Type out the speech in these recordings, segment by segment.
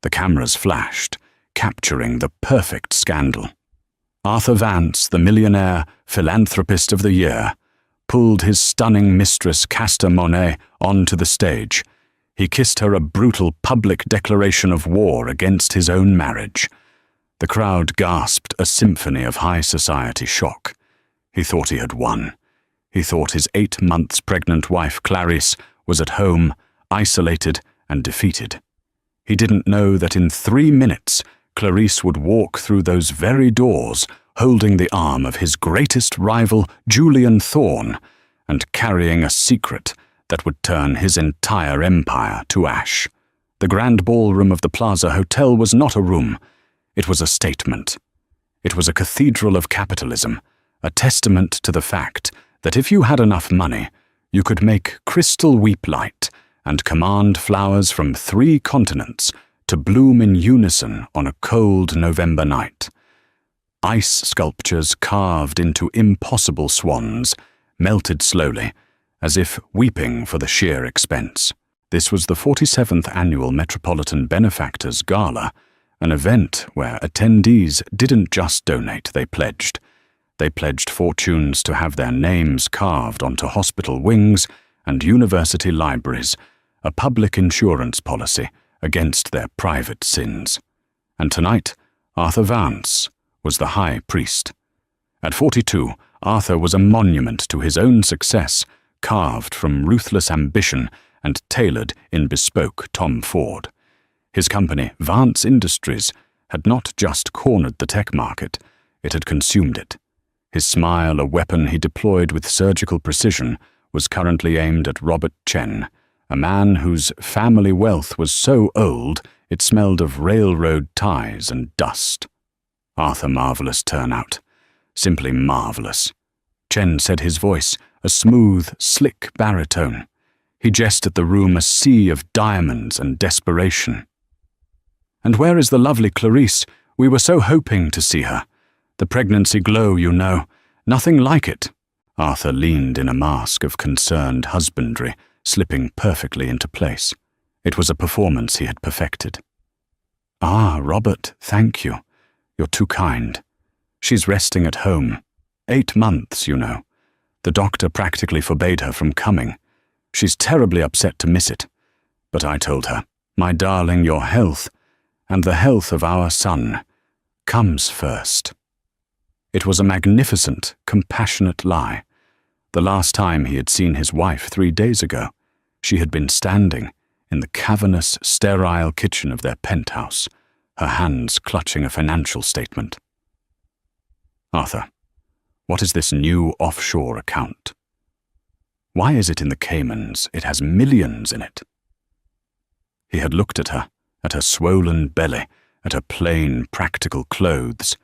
The cameras flashed, capturing the perfect scandal. Arthur Vance, the millionaire philanthropist of the year, pulled his stunning mistress Castor Monet onto the stage. He kissed her a brutal public declaration of war against his own marriage. The crowd gasped a symphony of high society shock. He thought he had won. He thought his 8 months pregnant wife Clarice was at home, isolated and defeated. He didn't know that in 3 minutes Clarice would walk through those very doors, holding the arm of his greatest rival, Julian Thorne, and carrying a secret that would turn his entire empire to ash. The grand ballroom of the Plaza Hotel was not a room. It was a statement. It was a cathedral of capitalism, a testament to the fact that if you had enough money, you could make crystal weep light and command flowers from 3 continents to bloom in unison on a cold November night. Ice sculptures carved into impossible swans melted slowly, as if weeping for the sheer expense. This was the 47th Annual Metropolitan Benefactors Gala, an event where attendees didn't just donate, they pledged. They pledged fortunes to have their names carved onto hospital wings and university libraries, a public insurance policy against their private sins. And tonight, Arthur Vance was the high priest. At 42, Arthur was a monument to his own success, carved from ruthless ambition and tailored in bespoke Tom Ford. His company, Vance Industries, had not just cornered the tech market, it had consumed it. His smile, a weapon he deployed with surgical precision, was currently aimed at Robert Chen, a man whose family wealth was so old it smelled of railroad ties and dust. Arthur marvelous turnout. Simply marvelous. Chen said his voice, a smooth, slick baritone. He gestured the room a sea of diamonds and desperation. "And where is the lovely Clarice? We were so hoping to see her. The pregnancy glow, you know. Nothing like it." Arthur leaned in a mask of concerned husbandry, slipping perfectly into place. It was a performance he had perfected. "Ah, Robert, thank you. You're too kind. She's resting at home. 8 months, you know. The doctor practically forbade her from coming. She's terribly upset to miss it. But I told her, 'My darling, your health, and the health of our son, comes first.'" It was a magnificent, compassionate lie. The last time he had seen his wife 3 days ago, she had been standing in the cavernous, sterile kitchen of their penthouse, her hands clutching a financial statement. "Arthur, what is this new offshore account? Why is it in the Caymans? It has millions in it." He had looked at her swollen belly, at her plain, practical clothes,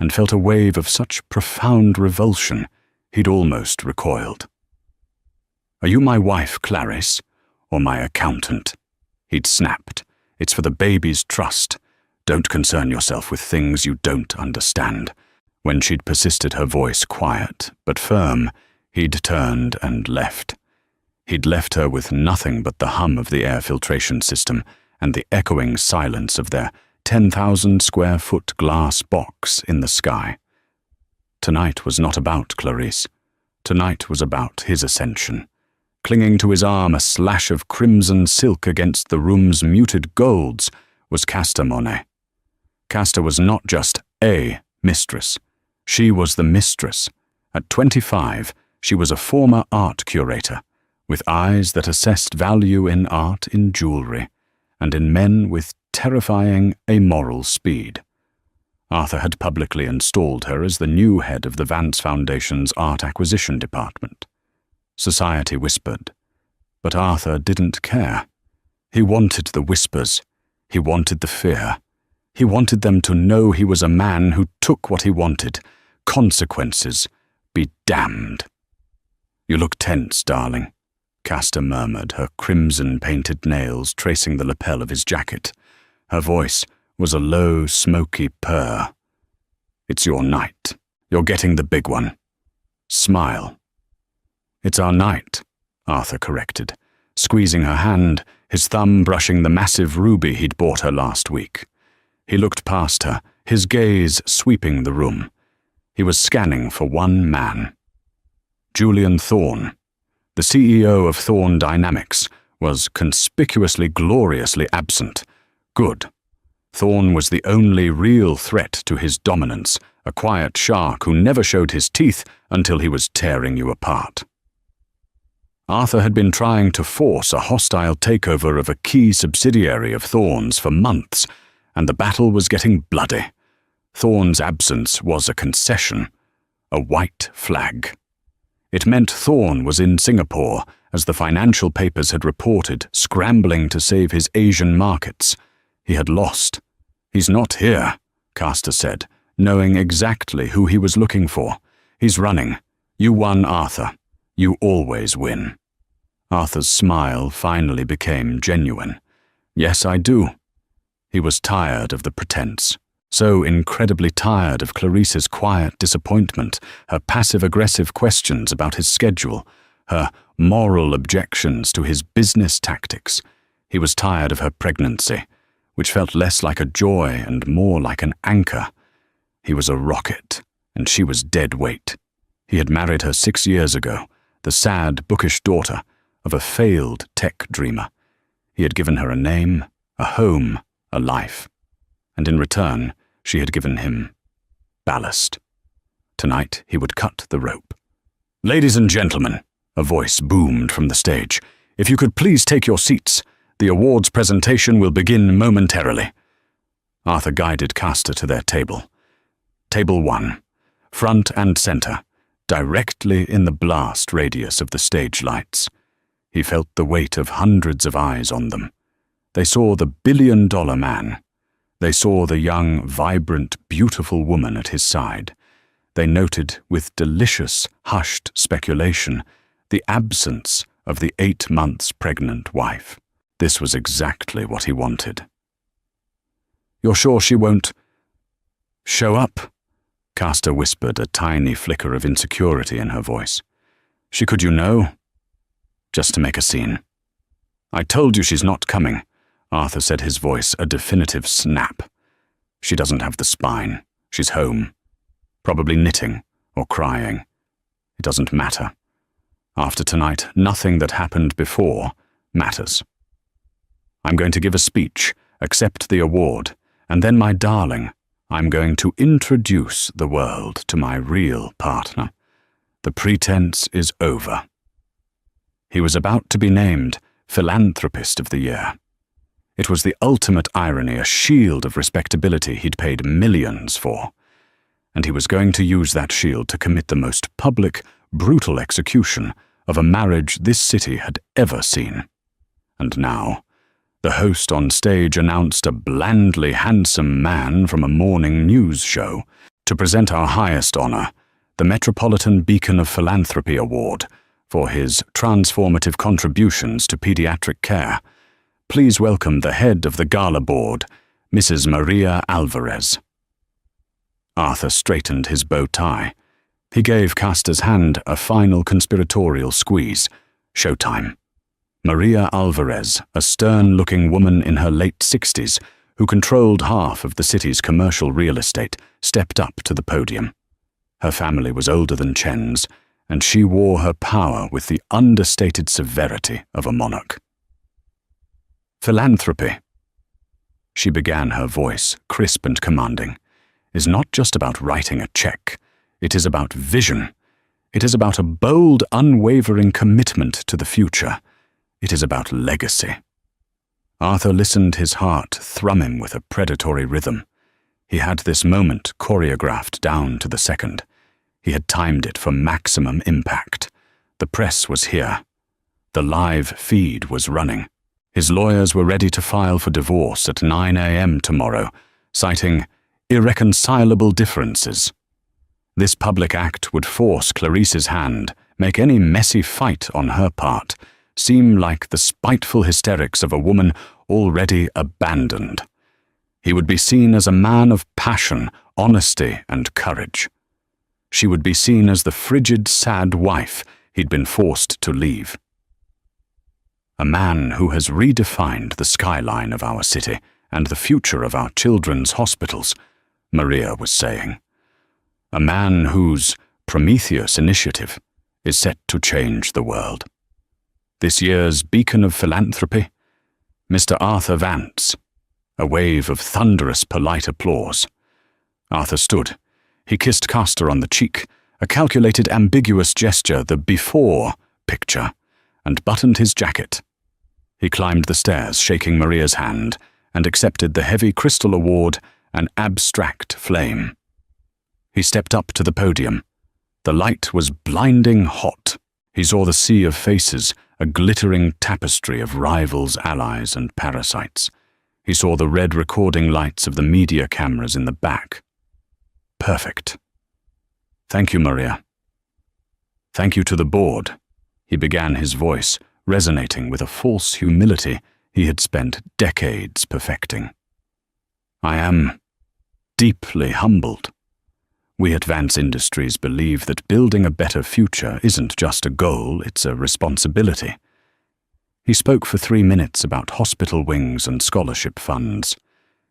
and felt a wave of such profound revulsion he'd almost recoiled. "Are you my wife, Clarice, or my accountant?" He'd snapped. "It's for the baby's trust. Don't concern yourself with things you don't understand." When she'd persisted, her voice quiet but firm, he'd turned and left. He'd left her with nothing but the hum of the air filtration system and the echoing silence of their 10,000-square-foot glass box in the sky. Tonight was not about Clarice. Tonight was about his ascension. Clinging to his arm, a slash of crimson silk against the room's muted golds, was Castor Monet. Castor was not just a mistress. She was the mistress. At 25, she was a former art curator, with eyes that assessed value in art in jewelry, and in men with terrifying amoral speed. Arthur had publicly installed her as the new head of the Vance Foundation's art acquisition department. Society whispered, but Arthur didn't care. He wanted the whispers. He wanted the fear. He wanted them to know he was a man who took what he wanted. Consequences be damned. "You look tense, darling," Castor murmured, her crimson-painted nails tracing the lapel of his jacket. Her voice was a low, smoky purr. "It's your night. You're getting the big one. Smile." "It's our night," Arthur corrected, squeezing her hand, his thumb brushing the massive ruby he'd bought her last week. He looked past her, his gaze sweeping the room. He was scanning for one man. Julian Thorne, the CEO of Thorne Dynamics, was conspicuously gloriously absent. Good. Thorne was the only real threat to his dominance, a quiet shark who never showed his teeth until he was tearing you apart. Arthur had been trying to force a hostile takeover of a key subsidiary of Thorne's for months, and the battle was getting bloody. Thorne's absence was a concession, a white flag. It meant Thorne was in Singapore, as the financial papers had reported, scrambling to save his Asian markets. He had lost. "He's not here," Castor said, knowing exactly who he was looking for. "He's running. You won, Arthur. You always win." Arthur's smile finally became genuine. "Yes, I do." He was tired of the pretense. So incredibly tired of Clarice's quiet disappointment, her passive-aggressive questions about his schedule, her moral objections to his business tactics. He was tired of her pregnancy, which felt less like a joy and more like an anchor. He was a rocket, and she was dead weight. He had married her 6 years ago, the sad, bookish daughter of a failed tech dreamer. He had given her a name, a home, a life, and in return, she had given him ballast. Tonight, he would cut the rope. "Ladies and gentlemen," a voice boomed from the stage, "if you could please take your seats. The awards presentation will begin momentarily." Arthur guided Castor to their table. Table 1, front and center, directly in the blast radius of the stage lights. He felt the weight of hundreds of eyes on them. They saw the billion-dollar man. They saw the young, vibrant, beautiful woman at his side. They noted with delicious, hushed speculation the absence of the 8 months pregnant wife. This was exactly what he wanted. "You're sure she won't show up?" Castor whispered, a tiny flicker of insecurity in her voice. "She could, you know, just to make a scene." "I told you she's not coming," Arthur said, his voice a definitive snap. "She doesn't have the spine. She's home. Probably knitting or crying. It doesn't matter. After tonight, nothing that happened before matters. I'm going to give a speech, accept the award, and then, my darling, I'm going to introduce the world to my real partner. The pretense is over." He was about to be named Philanthropist of the Year. It was the ultimate irony, a shield of respectability he'd paid millions for. And he was going to use that shield to commit the most public, brutal execution of a marriage this city had ever seen. And now, the host on stage announced a blandly handsome man from a morning news show to present our highest honor, the Metropolitan Beacon of Philanthropy Award, for his transformative contributions to pediatric care. Please welcome the head of the gala board, Mrs. Maria Alvarez. Arthur straightened his bow tie. He gave Castor's hand a final conspiratorial squeeze. Showtime. Maria Alvarez, a stern-looking woman in her late 60s, who controlled half of the city's commercial real estate, stepped up to the podium. Her family was older than Chen's, and she wore her power with the understated severity of a monarch. "Philanthropy," she began, her voice crisp and commanding, "is not just about writing a check. It is about vision. It is about a bold, unwavering commitment to the future. It is about legacy." Arthur listened, his heart thrumming with a predatory rhythm. He had this moment choreographed down to the second. He had timed it for maximum impact. The press was here. The live feed was running. His lawyers were ready to file for divorce at 9 a.m. tomorrow, citing irreconcilable differences. This public act would force Clarice's hand, make any messy fight on her part seem like the spiteful hysterics of a woman already abandoned. He would be seen as a man of passion, honesty, and courage. She would be seen as the frigid, sad wife he'd been forced to leave. A man who has redefined the skyline of our city and the future of our children's hospitals, Maria was saying. A man whose Prometheus initiative is set to change the world. This year's beacon of philanthropy, Mr. Arthur Vance. A wave of thunderous polite applause. Arthur stood. He kissed Castor on the cheek, a calculated ambiguous gesture, the before picture, and buttoned his jacket. He climbed the stairs, shaking Maria's hand, and accepted the heavy crystal award, an abstract flame. He stepped up to the podium. The light was blinding hot. He saw the sea of faces, a glittering tapestry of rivals, allies, and parasites. He saw the red recording lights of the media cameras in the back. Perfect. Thank you, Maria. Thank you to the board. He began, his voice resonating with a false humility he had spent decades perfecting. I am deeply humbled. We at Vance Industries believe that building a better future isn't just a goal, it's a responsibility. He spoke for 3 minutes about hospital wings and scholarship funds.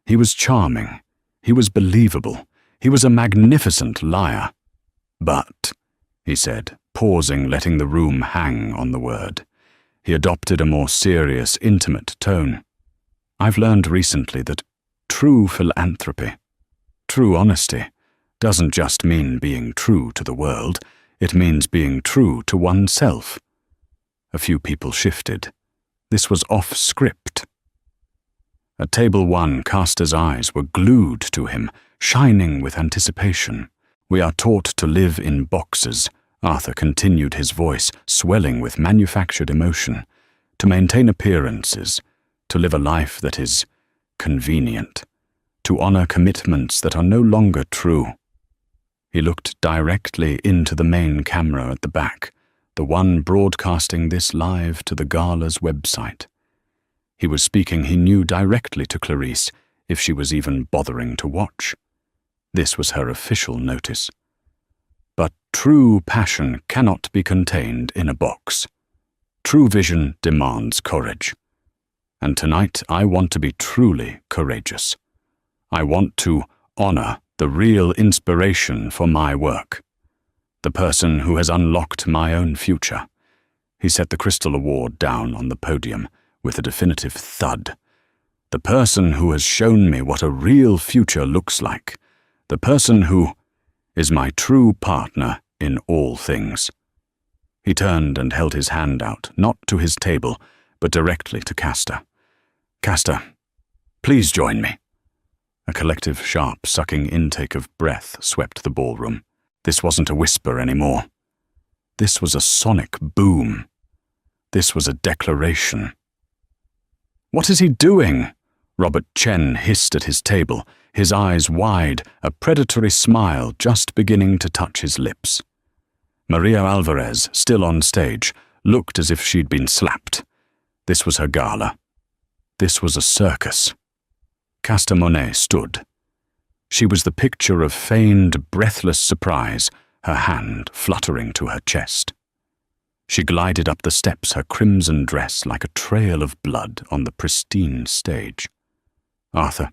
He was charming. He was believable. He was a magnificent liar. But, he said, pausing, letting the room hang on the word. He adopted a more serious, intimate tone. I've learned recently that true philanthropy, true honesty, doesn't just mean being true to the world, it means being true to oneself. A few people shifted. This was off script. At table 1, Castor's eyes were glued to him, shining with anticipation. We are taught to live in boxes, Arthur continued, his voice swelling with manufactured emotion, to maintain appearances, to live a life that is convenient, to honor commitments that are no longer true. He looked directly into the main camera at the back, the one broadcasting this live to the gala's website. He was speaking, he knew, directly to Clarice, if she was even bothering to watch. This was her official notice. But true passion cannot be contained in a box. True vision demands courage. And tonight I want to be truly courageous. I want to honor the real inspiration for my work. The person who has unlocked my own future. He set the crystal award down on the podium with a definitive thud. The person who has shown me what a real future looks like. The person who is my true partner in all things. He turned and held his hand out, not to his table, but directly to Castor. Castor, please join me. A collective, sharp, sucking intake of breath swept the ballroom. This wasn't a whisper anymore. This was a sonic boom. This was a declaration. What is he doing? Robert Chen hissed at his table, his eyes wide, a predatory smile just beginning to touch his lips. Maria Alvarez, still on stage, looked as if she'd been slapped. This was her gala. This was a circus. Castor Monet stood. She was the picture of feigned, breathless surprise, her hand fluttering to her chest. She glided up the steps, her crimson dress like a trail of blood on the pristine stage. Arthur,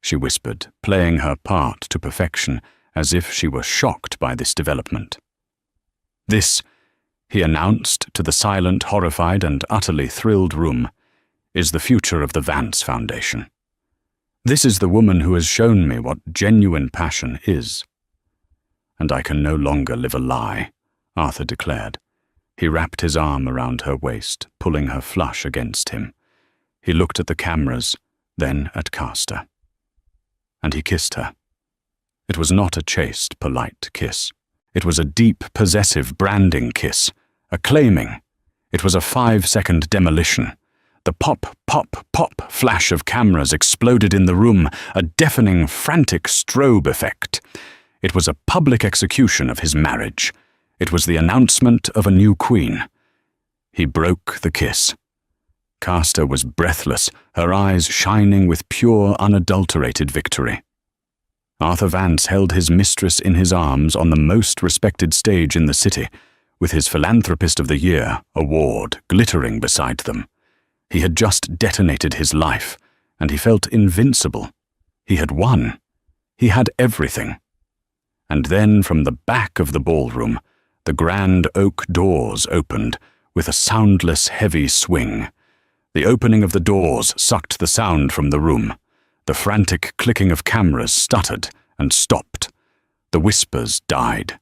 she whispered, playing her part to perfection, as if she were shocked by this development. This, he announced to the silent, horrified, and utterly thrilled room, is the future of the Vance Foundation. This is the woman who has shown me what genuine passion is. And I can no longer live a lie, Arthur declared. He wrapped his arm around her waist, pulling her flush against him. He looked at the cameras, then at Castor. And he kissed her. It was not a chaste, polite kiss. It was a deep, possessive, branding kiss, a claiming. It was a 5-second demolition. The pop, pop, pop flash of cameras exploded in the room, a deafening, frantic strobe effect. It was a public execution of his marriage. It was the announcement of a new queen. He broke the kiss. Castor was breathless, her eyes shining with pure, unadulterated victory. Arthur Vance held his mistress in his arms on the most respected stage in the city, with his Philanthropist of the Year award glittering beside them. He had just detonated his life, and he felt invincible. He had won. He had everything. And then from the back of the ballroom, the grand oak doors opened with a soundless, heavy swing. The opening of the doors sucked the sound from the room. The frantic clicking of cameras stuttered and stopped. The whispers died.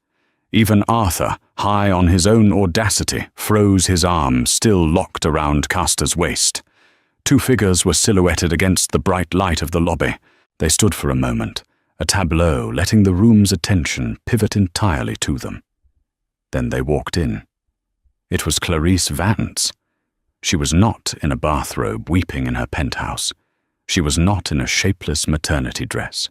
Even Arthur, high on his own audacity, froze, his arm still locked around Castor's waist. Two figures were silhouetted against the bright light of the lobby. They stood for a moment, a tableau letting the room's attention pivot entirely to them. Then they walked in. It was Clarice Vance. She was not in a bathrobe weeping in her penthouse. She was not in a shapeless maternity dress.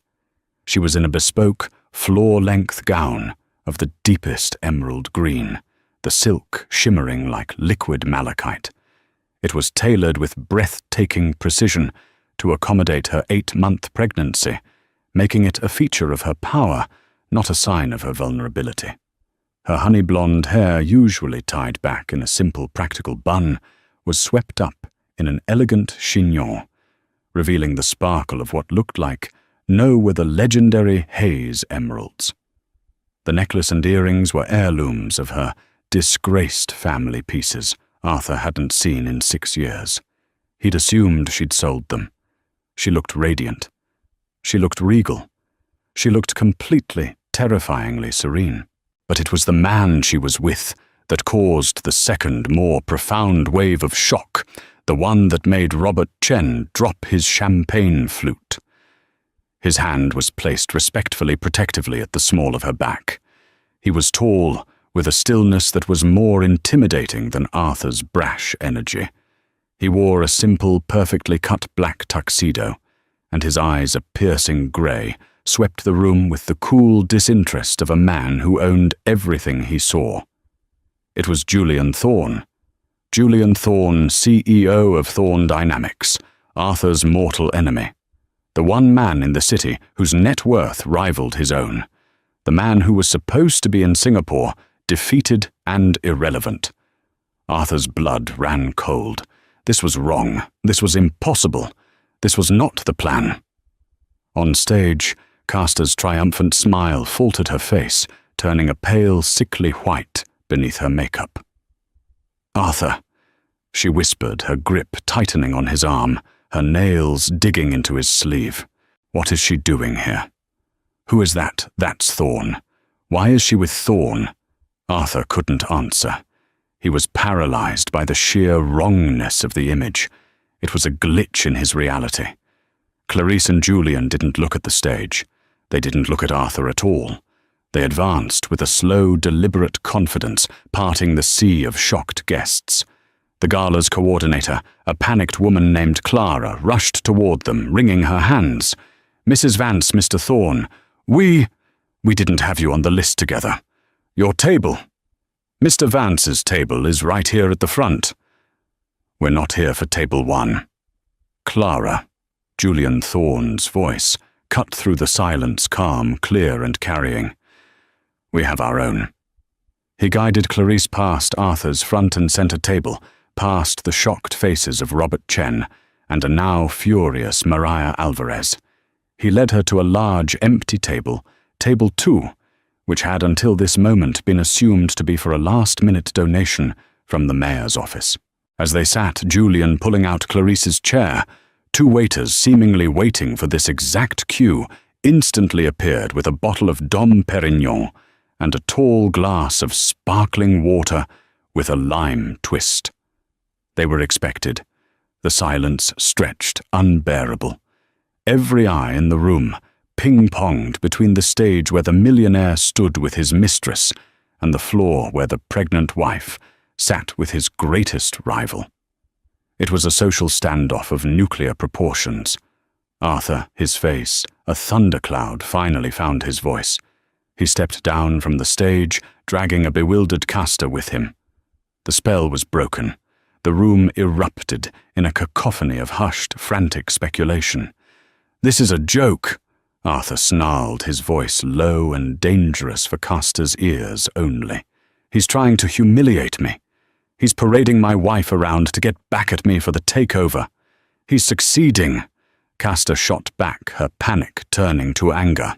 She was in a bespoke, floor-length gown of the deepest emerald green, the silk shimmering like liquid malachite. It was tailored with breathtaking precision to accommodate her 8-month pregnancy, making it a feature of her power, not a sign of her vulnerability. Her honey-blonde hair, usually tied back in a simple practical bun, was swept up in an elegant chignon, revealing the sparkle of what looked like the legendary Hayes emeralds. The necklace and earrings were heirlooms of her disgraced family pieces Arthur hadn't seen in 6 years. He'd assumed she'd sold them. She looked radiant. She looked regal. She looked completely, terrifyingly serene. But it was the man she was with that caused the second, more profound wave of shock, the one that made Robert Chen drop his champagne flute. His hand was placed respectfully, protectively at the small of her back. He was tall, with a stillness that was more intimidating than Arthur's brash energy. He wore a simple, perfectly cut black tuxedo, and his eyes, a piercing grey, swept the room with the cool disinterest of a man who owned everything he saw. It was Julian Thorne. Julian Thorne, CEO of Thorne Dynamics, Arthur's mortal enemy. The one man in the city whose net worth rivaled his own. The man who was supposed to be in Singapore, defeated and irrelevant. Arthur's blood ran cold. This was wrong. This was impossible. This was not the plan. On stage, Castor's triumphant smile faltered her face, turning a pale, sickly white beneath her makeup. "Arthur," she whispered, her grip tightening on his arm, her nails digging into his sleeve. "What is she doing here? Who is that? That's Thorne. Why is she with Thorne?" Arthur couldn't answer. He was paralyzed by the sheer wrongness of the image. It was a glitch in his reality. Clarice and Julian didn't look at the stage. They didn't look at Arthur at all. They advanced with a slow, deliberate confidence, parting the sea of shocked guests. The gala's coordinator, a panicked woman named Clara, rushed toward them, wringing her hands. "Mrs. Vance, Mr. Thorne, we didn't have you on the list together. Your table. Mr. Vance's table is right here at the front." "We're not here for table 1. "Clara," Julian Thorne's voice, cut through the silence, calm, clear and carrying. "We have our own." He guided Clarice past Arthur's front and center table, past the shocked faces of Robert Chen and a now furious Maria Alvarez. He led her to a large, empty table, table 2, which had until this moment been assumed to be for a last-minute donation from the mayor's office. As they sat, Julian pulling out Clarice's chair, 2 waiters seemingly waiting for this exact cue instantly appeared with a bottle of Dom Perignon and a tall glass of sparkling water with a lime twist. They were expected. The silence stretched, unbearable. Every eye in the room ping-ponged between the stage where the millionaire stood with his mistress and the floor where the pregnant wife sat with his greatest rival. It was a social standoff of nuclear proportions. Arthur, his face, a thundercloud, finally found his voice. He stepped down from the stage, dragging a bewildered Castor with him. The spell was broken. The room erupted in a cacophony of hushed, frantic speculation. "This is a joke," Arthur snarled, his voice low and dangerous for Castor's ears only. "He's trying to humiliate me." He's parading my wife around to get back at me for the takeover. He's succeeding." Castor shot back, her panic turning to anger.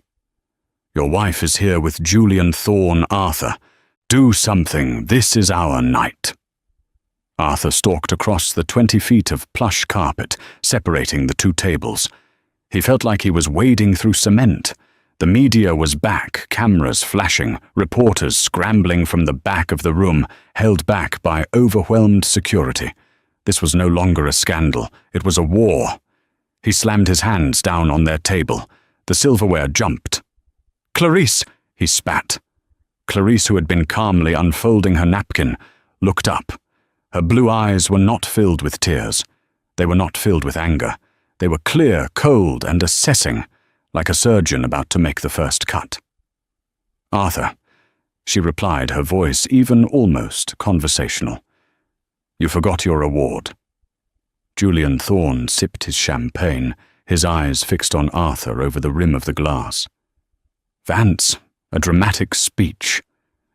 "Your wife is here with Julian Thorne, Arthur. Do something. This is our night." Arthur stalked across the 20 feet of plush carpet separating the two tables. He felt like he was wading through cement. The media was back, cameras flashing, reporters scrambling from the back of the room, held back by overwhelmed security. This was no longer a scandal. It was a war. He slammed his hands down on their table. The silverware jumped. "Clarice!" he spat. Clarice, who had been calmly unfolding her napkin, looked up. Her blue eyes were not filled with tears. They were not filled with anger. They were clear, cold, and assessing, like a surgeon about to make the first cut. "Arthur," she replied, her voice even almost conversational. "You forgot your award." Julian Thorne sipped his champagne, his eyes fixed on Arthur over the rim of the glass. "Vance, a dramatic speech.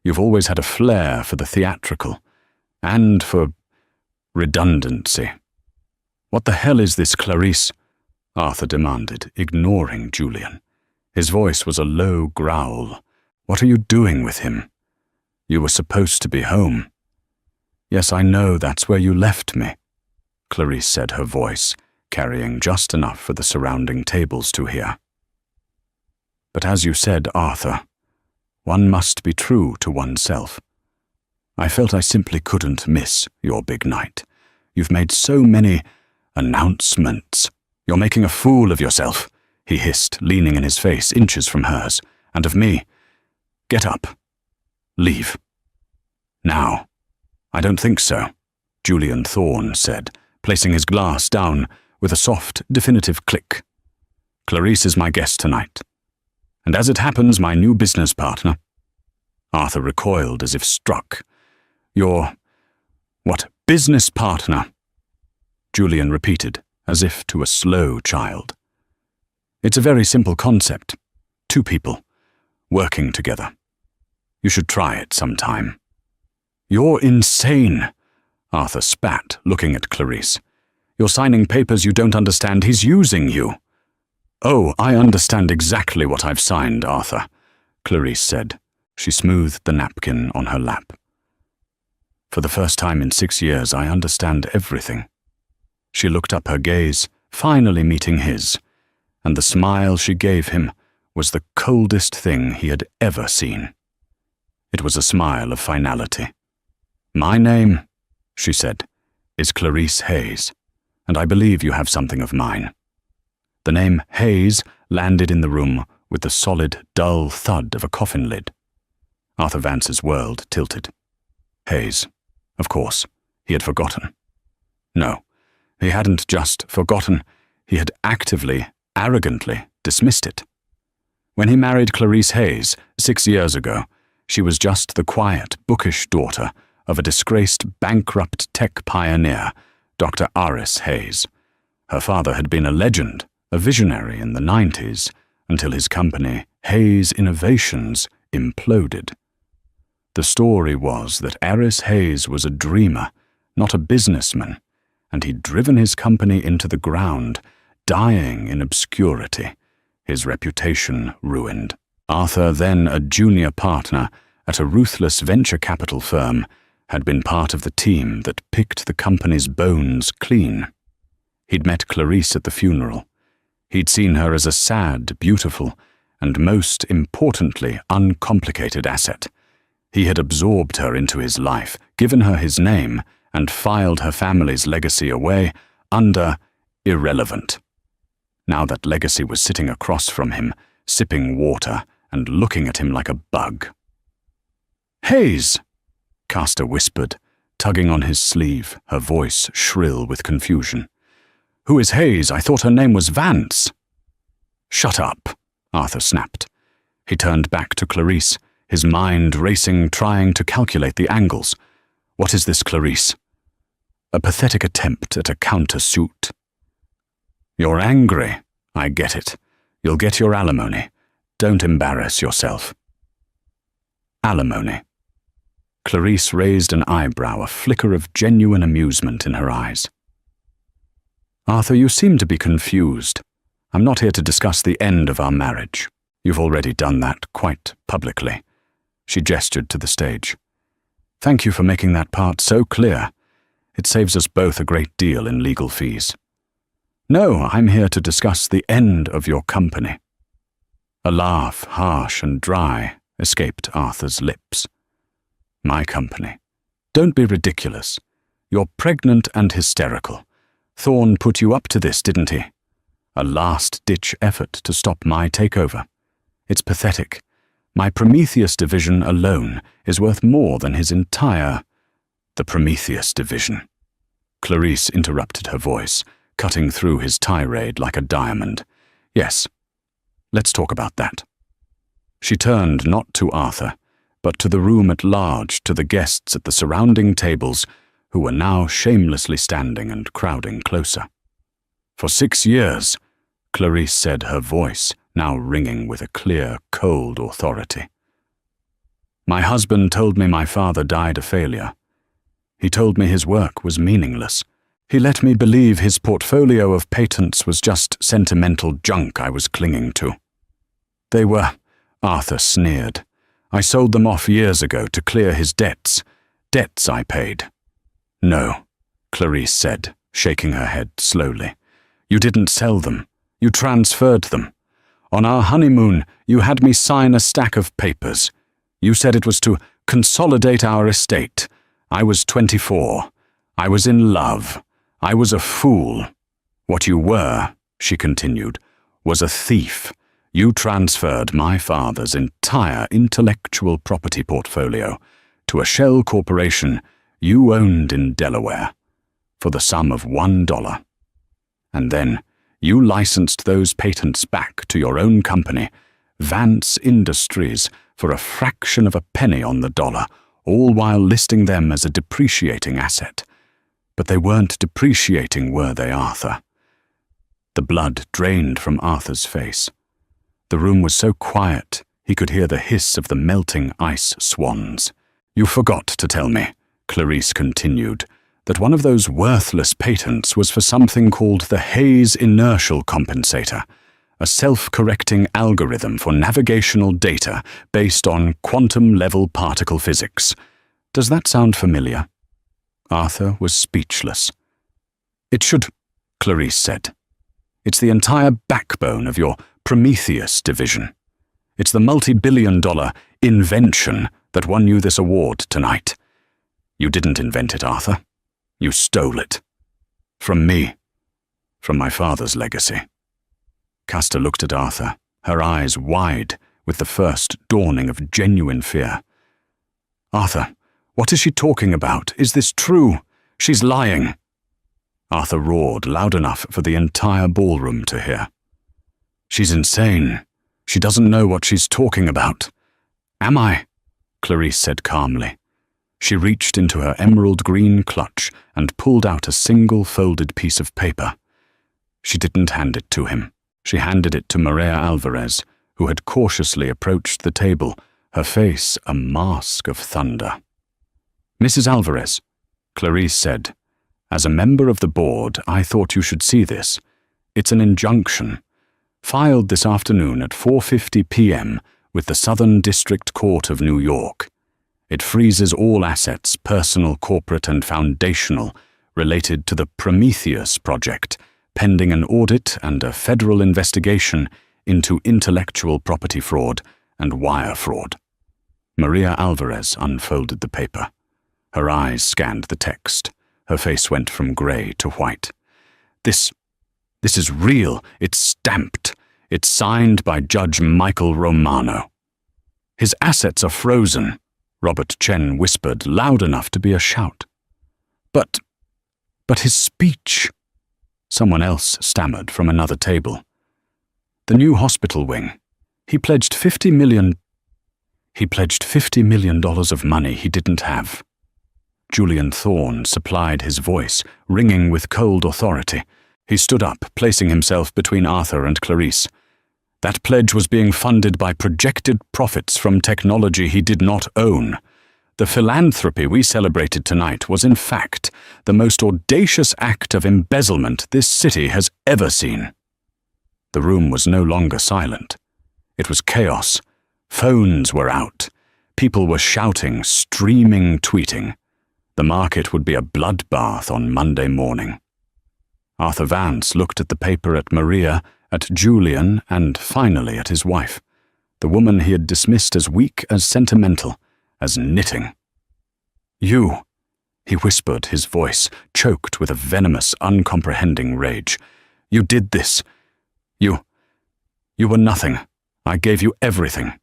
You've always had a flair for the theatrical, and for redundancy." "What the hell is this, Clarice?" Arthur demanded, ignoring Julian. His voice was a low growl. "What are you doing with him? You were supposed to be home." "Yes, I know, that's where you left me," Clarice said, her voice carrying just enough for the surrounding tables to hear. "But as you said, Arthur, one must be true to oneself. I felt I simply couldn't miss your big night. You've made so many announcements. You're making a fool of yourself," he hissed, leaning in his face inches from hers, "and of me. Get up. Leave. Now." "I don't think so," Julian Thorne said, placing his glass down with a soft, definitive click. "Clarice is my guest tonight. And as it happens, my new business partner." Arthur recoiled as if struck. "Your what business partner?" Julian repeated, as if to a slow child. "It's a very simple concept. Two people, working together. You should try it sometime." "You're insane," Arthur spat, looking at Clarice. "You're signing papers you don't understand. He's using you." "Oh, I understand exactly what I've signed, Arthur," Clarice said. She smoothed the napkin on her lap. "For the first time in 6 years, I understand everything." She looked up, her gaze finally meeting his, and the smile she gave him was the coldest thing he had ever seen. It was a smile of finality. "My name," she said, "is Clarice Hayes, and I believe you have something of mine." The name Hayes landed in the room with the solid, dull thud of a coffin lid. Arthur Vance's world tilted. Hayes. Of course, he had forgotten. No, he hadn't just forgotten, he had actively, arrogantly dismissed it. When he married Clarice Hayes 6 years ago, she was just the quiet, bookish daughter of a disgraced, bankrupt tech pioneer, Dr. Aris Hayes. Her father had been a legend, a visionary in the 90s, until his company, Hayes Innovations, imploded. The story was that Aris Hayes was a dreamer, not a businessman, and he'd driven his company into the ground, dying in obscurity, his reputation ruined. Arthur, then a junior partner at a ruthless venture capital firm, had been part of the team that picked the company's bones clean. He'd met Clarice at the funeral. He'd seen her as a sad, beautiful, and most importantly, uncomplicated asset. He had absorbed her into his life, given her his name, and filed her family's legacy away under irrelevant. Now that legacy was sitting across from him, sipping water and looking at him like a bug. "Hayes!" Castor whispered, tugging on his sleeve, her voice shrill with confusion. "Who is Hayes? I thought her name was Vance." "Shut up," Arthur snapped. He turned back to Clarice, his mind racing, trying to calculate the angles. "What is this, Clarice?" A pathetic attempt at a countersuit. "You're angry. I get it. You'll get your alimony. Don't embarrass yourself." Alimony. Clarice raised an eyebrow, a flicker of genuine amusement in her eyes. Arthur, you seem to be confused. I'm not here to discuss the end of our marriage. You've already done that quite publicly. She gestured to the stage. Thank you for making that part so clear. It saves us both a great deal in legal fees. No, I'm here to discuss the end of your company. A laugh, harsh and dry, escaped Arthur's lips. My company. Don't be ridiculous. You're pregnant and hysterical. Thorne put you up to this, didn't he? A last-ditch effort to stop my takeover. It's pathetic. My Prometheus division alone is worth more than his entire... The Prometheus division. Clarice interrupted her voice, cutting through his tirade like a diamond. Yes, let's talk about that. She turned not to Arthur, but to the room at large, to the guests at the surrounding tables, who were now shamelessly standing and crowding closer. For 6 years, Clarice said, her voice now ringing with a clear, cold authority. My husband told me my father died a failure. He told me his work was meaningless. He let me believe his portfolio of patents was just sentimental junk I was clinging to. They were, Arthur sneered. I sold them off years ago to clear his debts. Debts I paid. No, Clarice said, shaking her head slowly. You didn't sell them. You transferred them. On our honeymoon, you had me sign a stack of papers. You said it was to consolidate our estate. I was 24. I was in love. I was a fool. What you were, she continued, was a thief. You transferred my father's entire intellectual property portfolio to a shell corporation you owned in Delaware for the sum of $1. And then you licensed those patents back to your own company, Vance Industries, for a fraction of a penny on the dollar, all while listing them as a depreciating asset. But they weren't depreciating, were they, Arthur? The blood drained from Arthur's face. The room was so quiet he could hear the hiss of the melting ice swans. You forgot to tell me, Clarice continued, that one of those worthless patents was for something called the Hayes inertial compensator, a self-correcting algorithm for navigational data based on quantum-level particle physics. Does that sound familiar? Arthur was speechless. It should, Clarice said. It's the entire backbone of your Prometheus division. It's the multi-billion-dollar invention that won you this award tonight. You didn't invent it, Arthur. You stole it. From me. From my father's legacy. Castor looked at Arthur, her eyes wide with the first dawning of genuine fear. Arthur, what is she talking about? Is this true? She's lying. Arthur roared loud enough for the entire ballroom to hear. She's insane. She doesn't know what she's talking about. Am I? Clarice said calmly. She reached into her emerald green clutch and pulled out a single folded piece of paper. She didn't hand it to him. She handed it to Maria Alvarez, who had cautiously approached the table, her face a mask of thunder. Mrs. Alvarez, Clarice said, as a member of the board, I thought you should see this. It's an injunction, filed this afternoon at 4:50 p.m. with the Southern District Court of New York. It freezes all assets, personal, corporate, and foundational, related to the Prometheus project, pending an audit and a federal investigation into intellectual property fraud and wire fraud. Maria Alvarez unfolded the paper. Her eyes scanned the text. Her face went from gray to white. This is real. It's stamped. It's signed by Judge Michael Romano. His assets are frozen, Robert Chen whispered, loud enough to be a shout. But his speech, someone else stammered from another table. The new hospital wing. He pledged $50 million of money he didn't have. Julian Thorne supplied his voice, ringing with cold authority. He stood up, placing himself between Arthur and Clarice. That pledge was being funded by projected profits from technology he did not own. The philanthropy we celebrated tonight was in fact the most audacious act of embezzlement this city has ever seen." The room was no longer silent. It was chaos. Phones were out. People were shouting, streaming, tweeting. The market would be a bloodbath on Monday morning. Arthur Vance looked at the paper, at Maria, at Julian, and finally at his wife, the woman he had dismissed as weak, as sentimental, as knitting. "You," he whispered, his voice choked with a venomous, uncomprehending rage. "You did this. You were nothing. I gave you everything."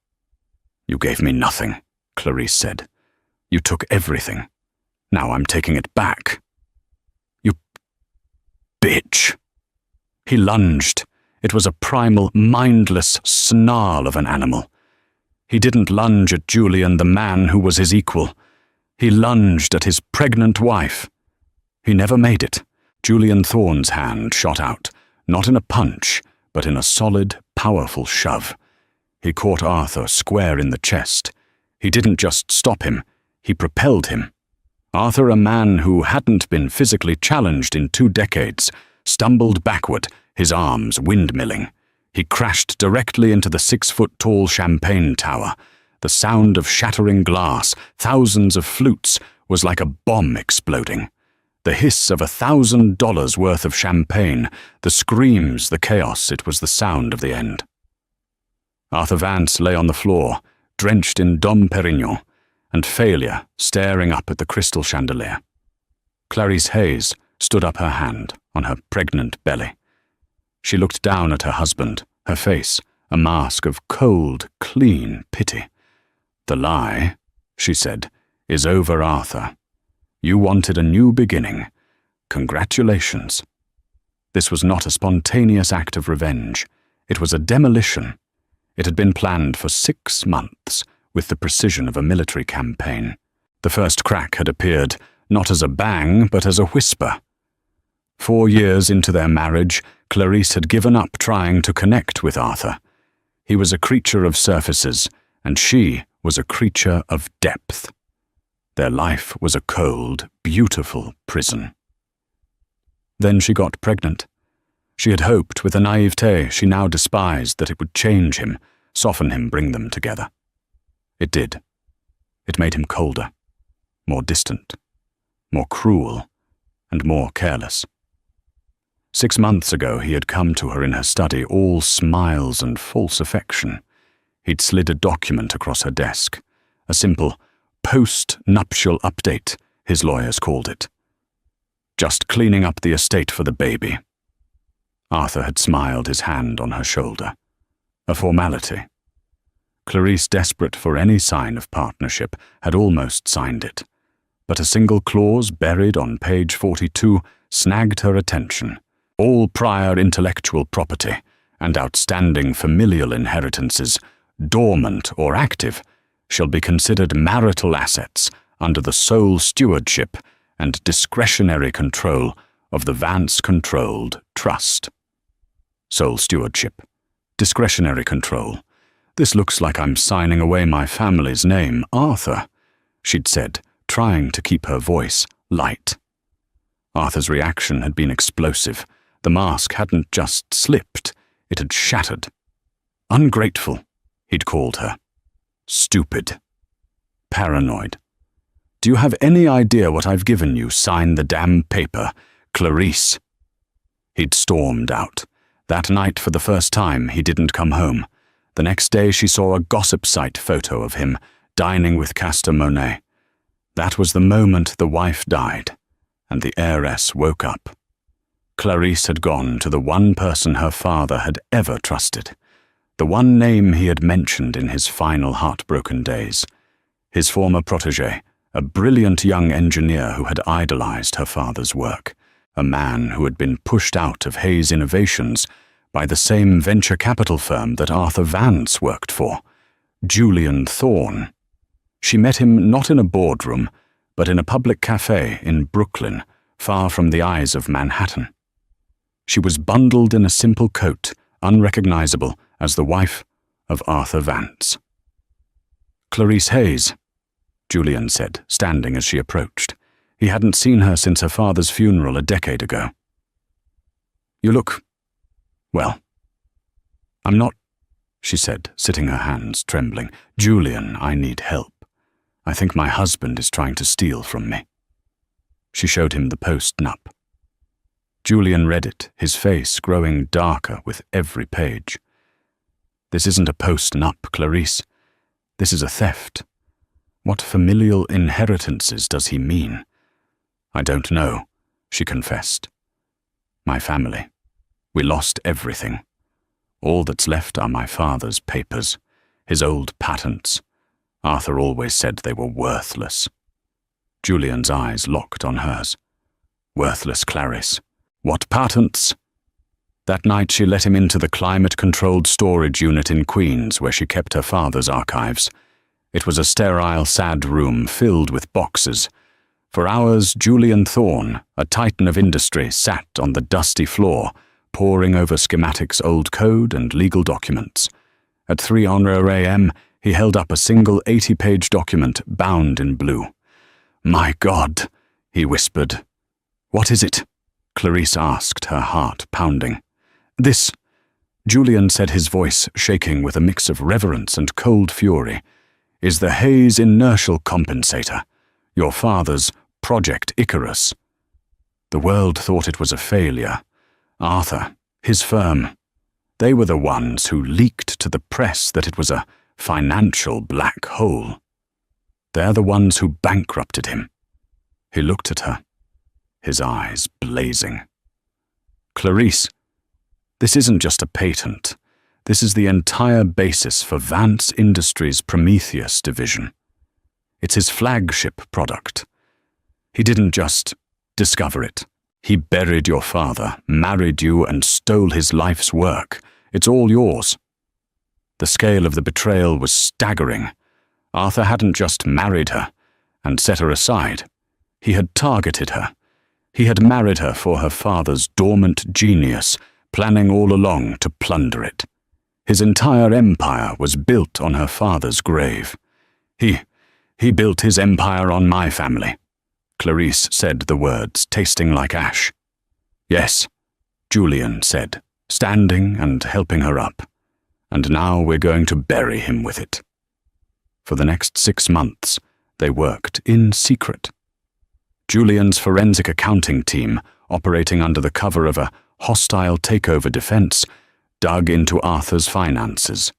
"You gave me nothing," Clarice said. "You took everything. Now I'm taking it back." "You bitch." He lunged. It was a primal, mindless snarl of an animal. He didn't lunge at Julian, the man who was his equal. He lunged at his pregnant wife. He never made it. Julian Thorne's hand shot out, not in a punch, but in a solid, powerful shove. He caught Arthur square in the chest. He didn't just stop him, he propelled him. Arthur, a man who hadn't been physically challenged in 2 decades, stumbled backward, his arms windmilling. He crashed directly into the 6-foot-tall champagne tower. The sound of shattering glass, thousands of flutes, was like a bomb exploding. The hiss of $1,000 worth of champagne, the screams, the chaos, it was the sound of the end. Arthur Vance lay on the floor, drenched in Dom Perignon, and failure staring up at the crystal chandelier. Clarice Hayes stood up her hand on her pregnant belly. She looked down at her husband, her face a mask of cold, clean pity. "The lie," she said, "is over, Arthur. You wanted a new beginning. Congratulations." This was not a spontaneous act of revenge. It was a demolition. It had been planned for 6 months, with the precision of a military campaign. The first crack had appeared, not as a bang, but as a whisper. 4 years into their marriage, Clarice had given up trying to connect with Arthur. He was a creature of surfaces, and she was a creature of depth. Their life was a cold, beautiful prison. Then she got pregnant. She had hoped, with a naivete she now despised, that it would change him, soften him, bring them together. It did. It made him colder, more distant, more cruel, and more careless. 6 months ago he had come to her in her study, all smiles and false affection. He'd slid a document across her desk, a simple post-nuptial update, his lawyers called it. Just cleaning up the estate for the baby. Arthur had smiled, his hand on her shoulder. A formality. Clarice, desperate for any sign of partnership, had almost signed it. But a single clause buried on page 42 snagged her attention. All prior intellectual property and outstanding familial inheritances, dormant or active, shall be considered marital assets under the sole stewardship and discretionary control of the Vance-controlled trust. Sole stewardship. Discretionary control. "This looks like I'm signing away my family's name, Arthur," she'd said, trying to keep her voice light. Arthur's reaction had been explosive. The mask hadn't just slipped, it had shattered. Ungrateful, he'd called her. Stupid. Paranoid. "Do you have any idea what I've given you? Sign the damn paper, Clarice." He'd stormed out. That night, for the first time, he didn't come home. The next day she saw a gossip site photo of him dining with Castor Monet. That was the moment the wife died, and the heiress woke up. Clarice had gone to the one person her father had ever trusted, the one name he had mentioned in his final heartbroken days. His former protégé, a brilliant young engineer who had idolized her father's work, a man who had been pushed out of Hayes Innovations by the same venture capital firm that Arthur Vance worked for, Julian Thorne. She met him not in a boardroom, but in a public cafe in Brooklyn, far from the eyes of Manhattan. She was bundled in a simple coat, unrecognizable as the wife of Arthur Vance. "Clarice Hayes," Julian said, standing as she approached. He hadn't seen her since her father's funeral a decade ago. You look, well. I'm not, she said, sitting her hands trembling. Julian, I need help. I think my husband is trying to steal from me. She showed him the post-nup. Julian read it, his face growing darker with every page. This isn't a post-nup, Clarice. This is a theft. What familial inheritances does he mean? I don't know, she confessed. My family. We lost everything. All that's left are my father's papers, his old patents. Arthur always said they were worthless. Julian's eyes locked on hers. Worthless, Clarice. What patents? That night she let him into the climate-controlled storage unit in Queens where she kept her father's archives. It was a sterile, sad room filled with boxes. For hours, Julian Thorne, a titan of industry, sat on the dusty floor, poring over schematics, old code, and legal documents. At 3:00 a.m., he held up a single 80-page document bound in blue. My God, he whispered. What is it? Clarice asked, her heart pounding. This, Julian said, his voice shaking with a mix of reverence and cold fury, is the Hayes inertial compensator, your father's Project Icarus. The world thought it was a failure. Arthur, his firm, they were the ones who leaked to the press that it was a financial black hole. They're the ones who bankrupted him. He looked at her, his eyes blazing. Clarice, this isn't just a patent. This is the entire basis for Vance Industries' Prometheus division. It's his flagship product. He didn't just discover it. He buried your father, married you, and stole his life's work. It's all yours. The scale of the betrayal was staggering. Arthur hadn't just married her and set her aside. He had targeted her. He had married her for her father's dormant genius, planning all along to plunder it. His entire empire was built on her father's grave. He built his empire on my family. Clarice said the words, tasting like ash. Yes, Julian said, standing and helping her up. And now we're going to bury him with it. For the next 6 months, they worked in secret. Julian's forensic accounting team, operating under the cover of a hostile takeover defense, dug into Arthur's finances.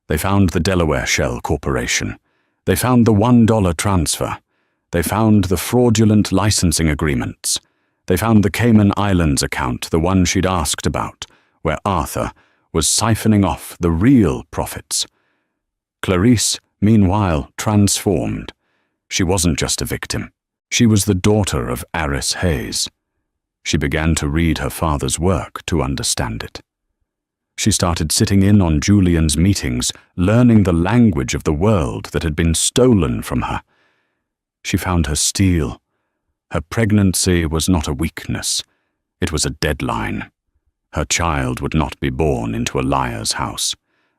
They found the Delaware Shell Corporation. They found the $1 transfer. They found the fraudulent licensing agreements. They found the Cayman Islands account, the one she'd asked about, where Arthur was siphoning off the real profits. Clarice, meanwhile, transformed. She wasn't just a victim. She was the daughter of Aris Hayes. She began to read her father's work to understand it. She started sitting in on Julian's meetings, learning the language of the world that had been stolen from her. She found her steel. Her pregnancy was not a weakness. It was a deadline. Her child would not be born into a liar's house.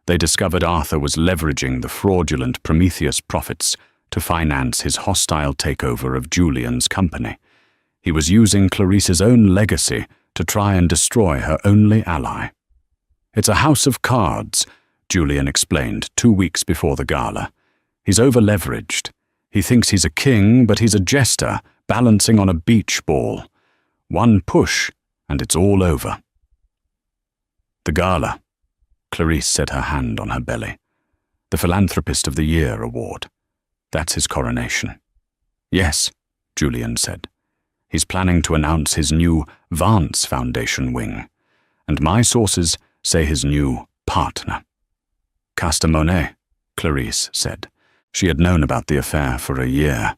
They discovered Arthur was leveraging the fraudulent Prometheus profits to finance his hostile takeover of Julian's company. He was using Clarice's own legacy to try and destroy her only ally. It's a house of cards, Julian explained 2 weeks before the gala. He's over-leveraged. He thinks he's a king, but he's a jester balancing on a beach ball. One push, and it's all over. The gala, Clarice set her hand on her belly. The Philanthropist of the Year award. That's his coronation. Yes, Julian said. He's planning to announce his new Vance Foundation wing, and my sources say his new partner. Castor Monet, Clarice said. She had known about the affair for a year.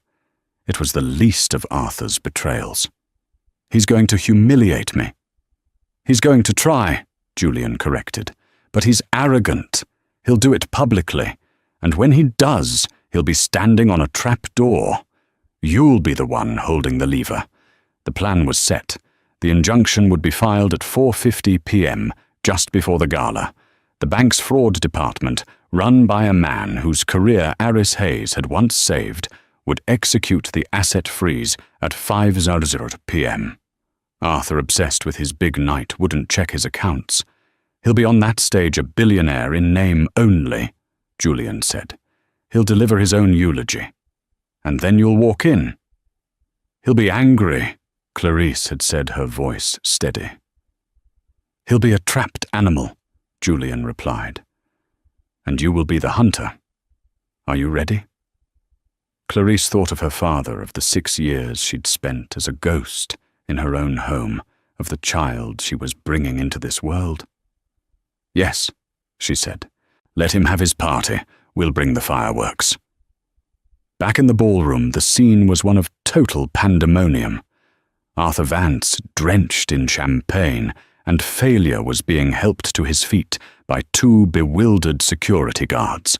It was the least of Arthur's betrayals. He's going to humiliate me. He's going to try, Julian corrected, but he's arrogant. He'll do it publicly, and when he does, he'll be standing on a trap door. You'll be the one holding the lever. The plan was set. The injunction would be filed at 4:50 p.m., just before the gala. The bank's fraud department, run by a man whose career Aris Hayes had once saved, would execute the asset freeze at 5:00 p.m. Arthur, obsessed with his big night, wouldn't check his accounts. "He'll be on that stage a billionaire in name only," Julian said. "He'll deliver his own eulogy. And then you'll walk in." "He'll be angry," Clarice had said, her voice steady. "He'll be a trapped animal," Julian replied. "And you will be the hunter. Are you ready?" Clarice thought of her father, of the 6 years she'd spent as a ghost in her own home, of the child she was bringing into this world. "Yes," she said. "Let him have his party. We'll bring the fireworks." Back in the ballroom, the scene was one of total pandemonium. Arthur Vance, drenched in champagne, and failure was being helped to his feet by 2 bewildered security guards.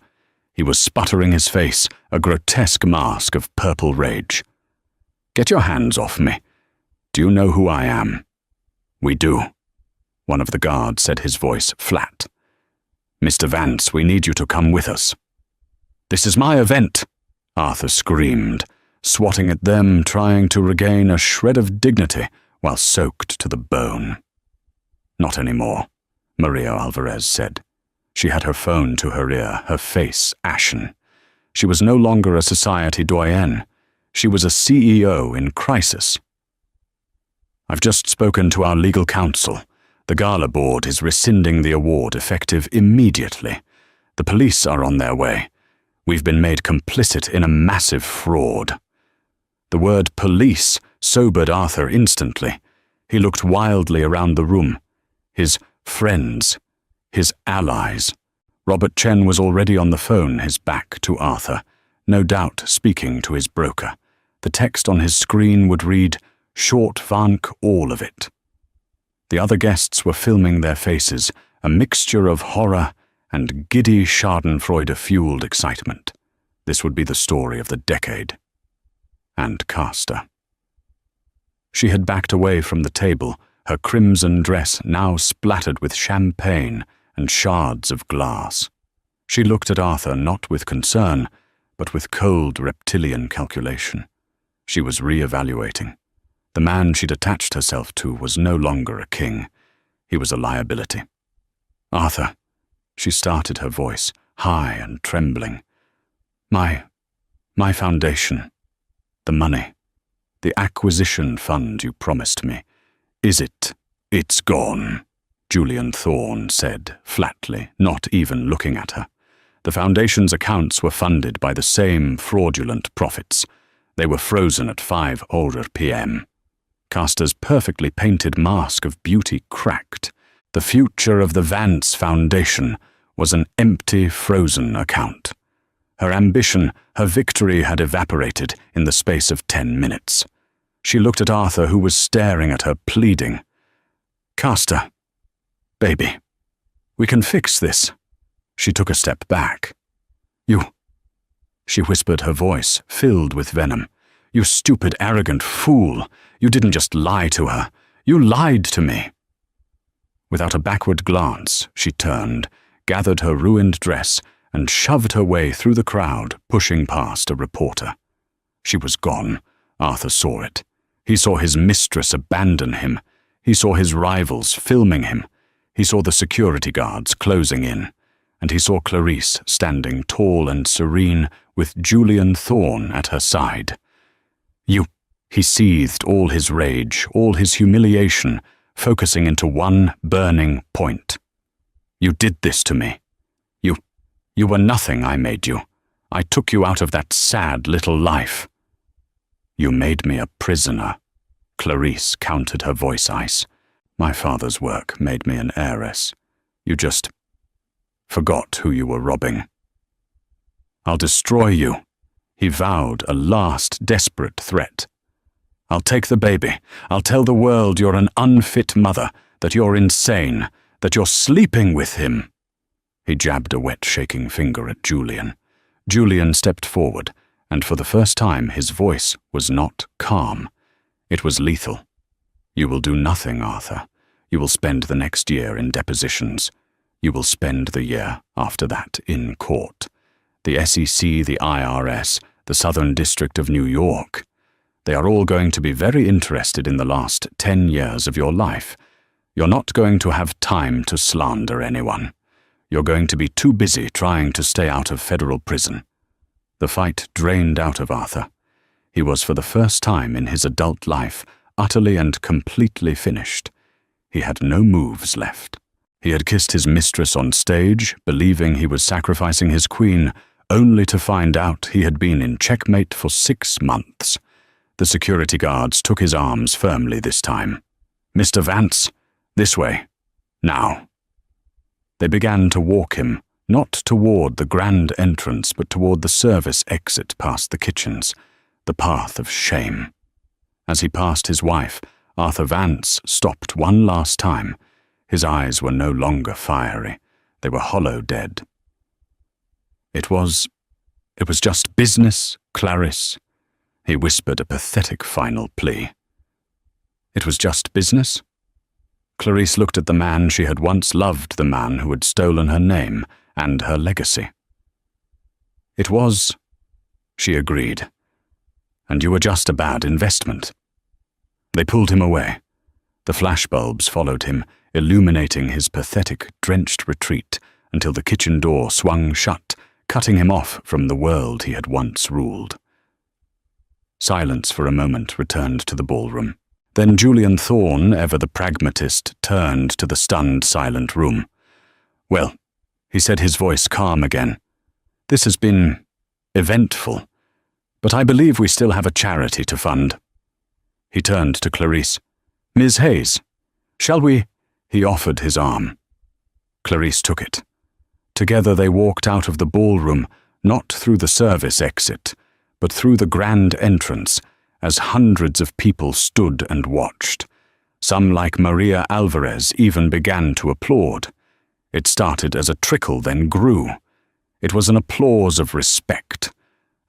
He was sputtering his face, a grotesque mask of purple rage. "Get your hands off me. Do you know who I am?" "We do," one of the guards said, his voice flat. "Mr. Vance, we need you to come with us." "This is my event," Arthur screamed, swatting at them, trying to regain a shred of dignity while soaked to the bone. "Not anymore," Maria Alvarez said. She had her phone to her ear, her face ashen. She was no longer a society doyenne. She was a CEO in crisis. "I've just spoken to our legal counsel. The gala board is rescinding the award effective immediately. The police are on their way. We've been made complicit in a massive fraud." The word police sobered Arthur instantly. He looked wildly around the room. His friends, his allies. Robert Chen was already on the phone, his back to Arthur, no doubt speaking to his broker. The text on his screen would read, "Short Vank, all of it." The other guests were filming their faces, a mixture of horror and giddy Schadenfreude-fueled excitement. This would be the story of the decade. And Castor. She had backed away from the table, her crimson dress now splattered with champagne and shards of glass. She looked at Arthur not with concern, but with cold reptilian calculation. She was re-evaluating. The man she'd attached herself to was no longer a king. He was a liability. "Arthur," she started, her voice high and trembling. My foundation, the money, the acquisition fund you promised me. It's gone," Julian Thorne said, flatly, not even looking at her. The foundation's accounts were funded by the same fraudulent profits. They were frozen at 5:00 p.m. Castor's perfectly painted mask of beauty cracked. The future of the Vance Foundation was an empty, frozen account. Her ambition, her victory had evaporated in the space of 10 minutes. She looked at Arthur, who was staring at her, pleading. "Castor, baby, we can fix this." She took a step back. "You," she whispered, her voice filled with venom. "You stupid, arrogant fool. You didn't just lie to her. You lied to me." Without a backward glance, she turned, gathered her ruined dress, and shoved her way through the crowd, pushing past a reporter. She was gone. Arthur saw it. He saw his mistress abandon him. He saw his rivals filming him. He saw the security guards closing in. And he saw Clarice standing tall and serene with Julian Thorne at her side. "You," he seethed, all his rage, all his humiliation, focusing into one burning point. "You did this to me. You were nothing, I made you. I took you out of that sad little life." "You made me a prisoner," Clarice countered, her voice ice. "My father's work made me an heiress. You just forgot who you were robbing." "I'll destroy you," he vowed, a last desperate threat. "I'll take the baby. I'll tell the world you're an unfit mother, that you're insane, that you're sleeping with him." He jabbed a wet, shaking finger at Julian. Julian stepped forward, and for the first time his voice was not calm. It was lethal. "You will do nothing, Arthur. You will spend the next year in depositions. You will spend the year after that in court. The SEC, the IRS, the Southern District of New York. They are all going to be very interested in the last 10 years of your life. You're not going to have time to slander anyone. You're going to be too busy trying to stay out of federal prison. The fight drained out of Arthur. He was, for the first time in his adult life, utterly and completely finished. He had no moves left. He had kissed his mistress on stage, believing he was sacrificing his queen, only to find out he had been in checkmate for 6 months. The security guards took his arms firmly this time. "Mr. Vance, this way. Now." They began to walk him, not toward the grand entrance, but toward the service exit past the kitchens, the path of shame. As he passed his wife, Arthur Vance stopped one last time. His eyes were no longer fiery. They were hollow dead. It was just business, Clarice. He whispered a pathetic final plea. It was just business? Clarice looked at the man she had once loved, the man who had stolen her name and her legacy. It was, she agreed. And you were just a bad investment. They pulled him away. The flashbulbs followed him, illuminating his pathetic, drenched retreat until the kitchen door swung shut, cutting him off from the world he had once ruled. Silence for a moment returned to the ballroom. Then Julian Thorne, ever the pragmatist, turned to the stunned, silent room. "Well," he said, his voice calm again, "this has been eventful, but I believe we still have a charity to fund." He turned to Clarice. "Ms. Hayes, shall we—" He offered his arm. Clarice took it. Together they walked out of the ballroom, not through the service exit, but through the grand entrance, as hundreds of people stood and watched. Some, like Maria Alvarez, even began to applaud. It started as a trickle, then grew. It was an applause of respect,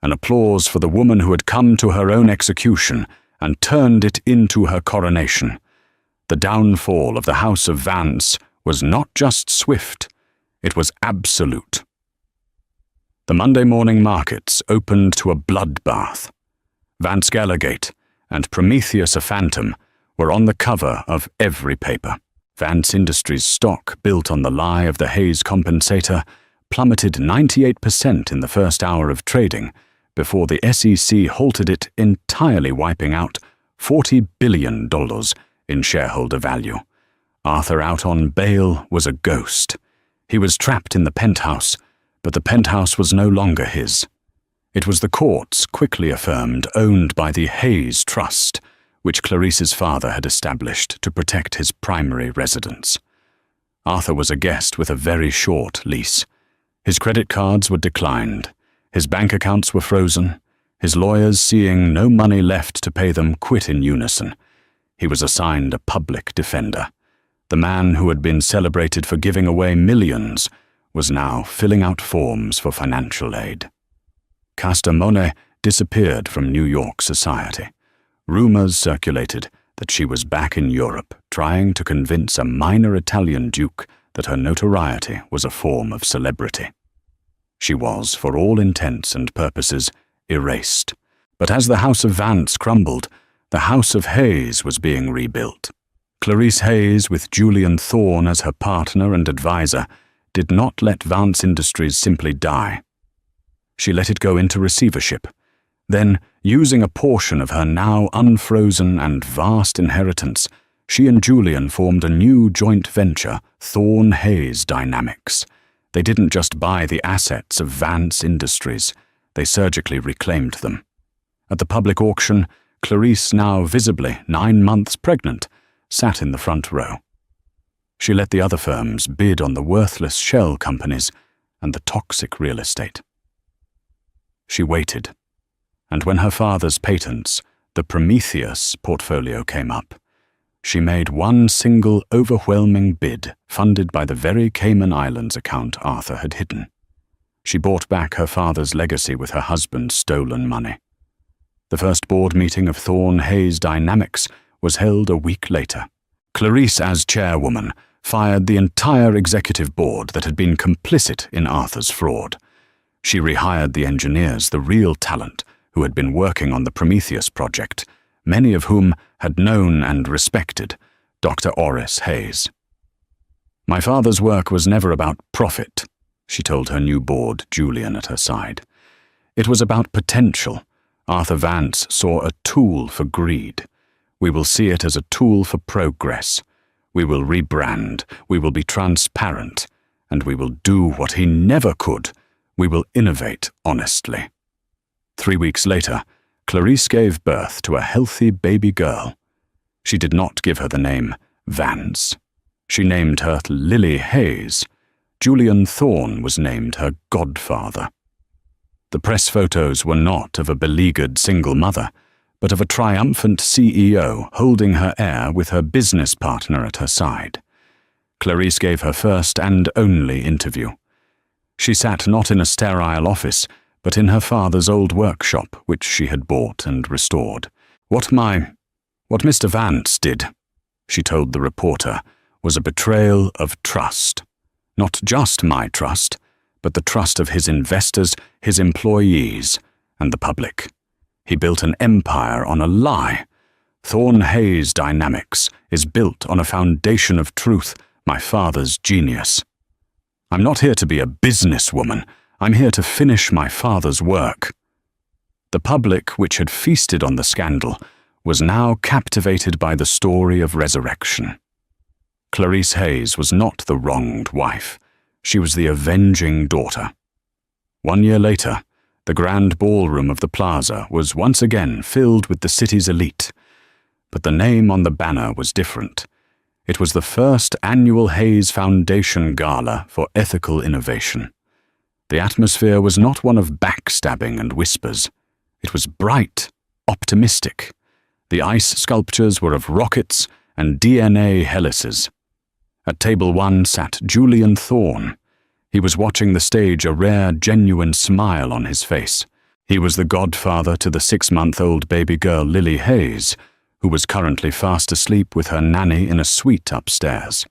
an applause for the woman who had come to her own execution and turned it into her coronation. The downfall of the House of Vance was not just swift, it was absolute. The Monday morning markets opened to a bloodbath. Vance Gallagate and Prometheus a Phantom were on the cover of every paper. Vance Industries' stock, built on the lie of the Hayes compensator, plummeted 98% in the first hour of trading before the SEC halted it, entirely wiping out $40 billion in shareholder value. Arthur, out on bail, was a ghost. He was trapped in the penthouse, but the penthouse was no longer his. It was the courts, quickly affirmed, owned by the Hayes Trust, which Clarice's father had established to protect his primary residence. Arthur was a guest with a very short lease. His credit cards were declined, his bank accounts were frozen, his lawyers, seeing no money left to pay them, quit in unison. He was assigned a public defender. The man who had been celebrated for giving away millions was now filling out forms for financial aid. Casta Monet disappeared from New York society. Rumors circulated that she was back in Europe, trying to convince a minor Italian duke that her notoriety was a form of celebrity. She was, for all intents and purposes, erased. But as the House of Vance crumbled, the House of Hayes was being rebuilt. Clarice Hayes, with Julian Thorne as her partner and advisor, did not let Vance Industries simply die. She let it go into receivership. Then, using a portion of her now unfrozen and vast inheritance, she and Julian formed a new joint venture, Thorne-Hayes Dynamics. They didn't just buy the assets of Vance Industries, they surgically reclaimed them. At the public auction, Clarice, now visibly 9 months pregnant, sat in the front row. She let the other firms bid on the worthless shell companies and the toxic real estate. She waited, and when her father's patents, the Prometheus portfolio, came up, she made one single overwhelming bid funded by the very Cayman Islands account Arthur had hidden. She bought back her father's legacy with her husband's stolen money. The first board meeting of Thorne-Hayes Dynamics was held a week later. Clarice, as chairwoman, fired the entire executive board that had been complicit in Arthur's fraud. She rehired the engineers, the real talent, who had been working on the Prometheus project, many of whom had known and respected Dr. Oris Hayes. "My father's work was never about profit," she told her new board, Julian, at her side. "It was about potential. Arthur Vance saw a tool for greed. We will see it as a tool for progress. We will rebrand, we will be transparent, and we will do what he never could. We will innovate honestly." 3 weeks later, Clarice gave birth to a healthy baby girl. She did not give her the name Vance. She named her Lily Hayes. Julian Thorne was named her godfather. The press photos were not of a beleaguered single mother, but of a triumphant CEO holding her heir with her business partner at her side. Clarice gave her first and only interview. She sat not in a sterile office, but in her father's old workshop, which she had bought and restored. What Mr. Vance did," she told the reporter, "was a betrayal of trust. Not just my trust, but the trust of his investors, his employees, and the public. He built an empire on a lie. Thorne Hayes Dynamics is built on a foundation of truth, my father's genius. I'm not here to be a businesswoman. I'm here to finish my father's work." The public, which had feasted on the scandal, was now captivated by the story of resurrection. Clarice Hayes was not the wronged wife. She was the avenging daughter. 1 year later, the grand ballroom of the plaza was once again filled with the city's elite. But the name on the banner was different. It was the first annual Hayes Foundation Gala for Ethical Innovation. The atmosphere was not one of backstabbing and whispers. It was bright, optimistic. The ice sculptures were of rockets and DNA helices. At table 1 sat Julian Thorne. He was watching the stage, a rare, genuine smile on his face. He was the godfather to the 6-month-old baby girl Lily Hayes, who was currently fast asleep with her nanny in a suite upstairs.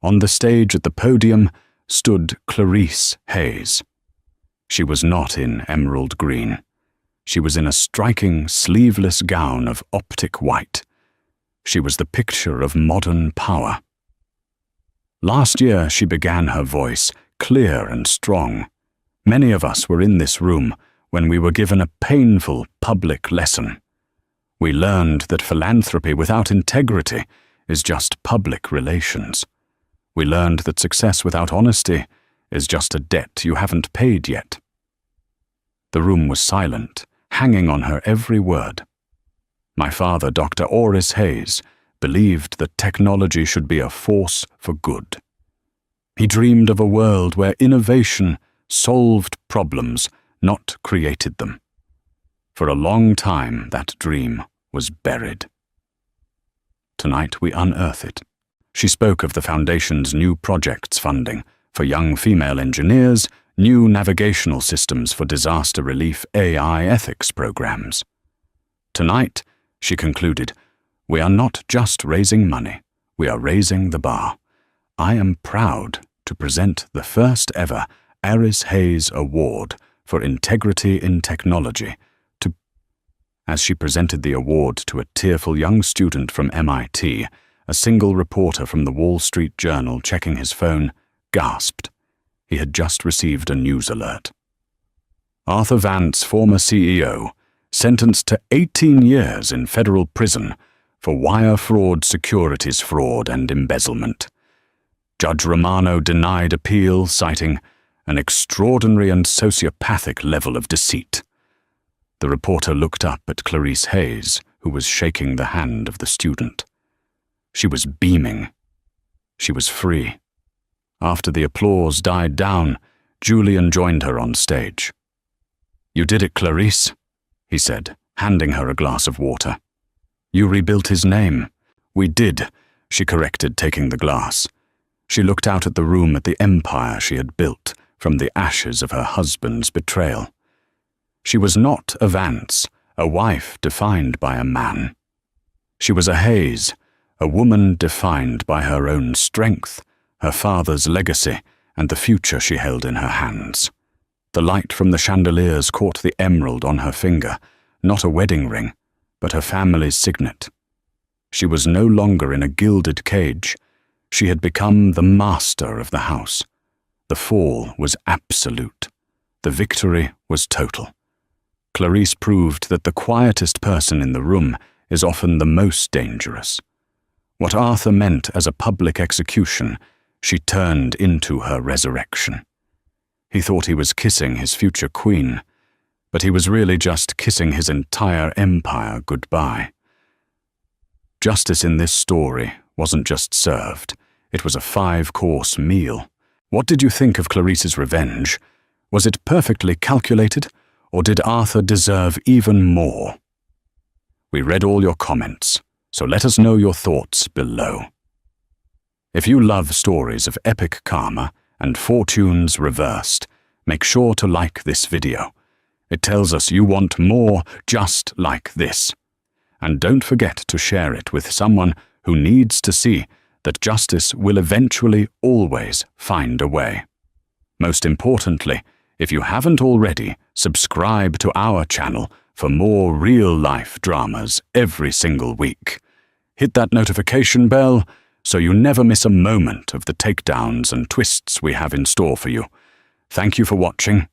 On the stage at the podium stood Clarice Hayes. She was not in emerald green. She was in a striking, sleeveless gown of optic white. She was the picture of modern power. Last year she began her voice, clear and strong. Many of us were in this room when we were given a painful public lesson. We learned that philanthropy without integrity is just public relations. We learned that success without honesty is just a debt you haven't paid yet. The room was silent, hanging on her every word. My father, Dr. Oris Hayes, believed that technology should be a force for good. He dreamed of a world where innovation solved problems, not created them. For a long time, that dream was buried. Tonight we unearth it. She spoke of the Foundation's new projects funding for young female engineers, new navigational systems for disaster relief AI ethics programs. Tonight, she concluded, we are not just raising money, we are raising the bar. I am proud to present the first ever Aris Hayes Award for Integrity in Technology to... As she presented the award to a tearful young student from MIT, a single reporter from the Wall Street Journal checking his phone gasped. He had just received a news alert. Arthur Vance, former CEO, sentenced to 18 years in federal prison for wire fraud, securities fraud, and embezzlement. Judge Romano denied appeal, citing an extraordinary and sociopathic level of deceit. The reporter looked up at Clarice Hayes, who was shaking the hand of the student. She was beaming. She was free. After the applause died down, Julian joined her on stage. "You did it, Clarice," he said, handing her a glass of water. "You rebuilt his name." "We did," she corrected, taking the glass. She looked out at the room, at the empire she had built from the ashes of her husband's betrayal. She was not a Vance, a wife defined by a man. She was a Hayes, a woman defined by her own strength, her father's legacy, and the future she held in her hands. The light from the chandeliers caught the emerald on her finger, not a wedding ring, but her family's signet. She was no longer in a gilded cage. She had become the master of the house. The fall was absolute. The victory was total. Clarice proved that the quietest person in the room is often the most dangerous. What Arthur meant as a public execution, she turned into her resurrection. He thought he was kissing his future queen, but he was really just kissing his entire empire goodbye. Justice in this story wasn't just served, it was a 5-course meal. What did you think of Clarice's revenge? Was it perfectly calculated, or did Arthur deserve even more? We read all your comments, so let us know your thoughts below. If you love stories of epic karma and fortunes reversed, make sure to like this video. It tells us you want more just like this. And don't forget to share it with someone who needs to see that justice will eventually always find a way. Most importantly, if you haven't already, subscribe to our channel for more real-life dramas every single week. Hit that notification bell so you never miss a moment of the takedowns and twists we have in store for you. Thank you for watching,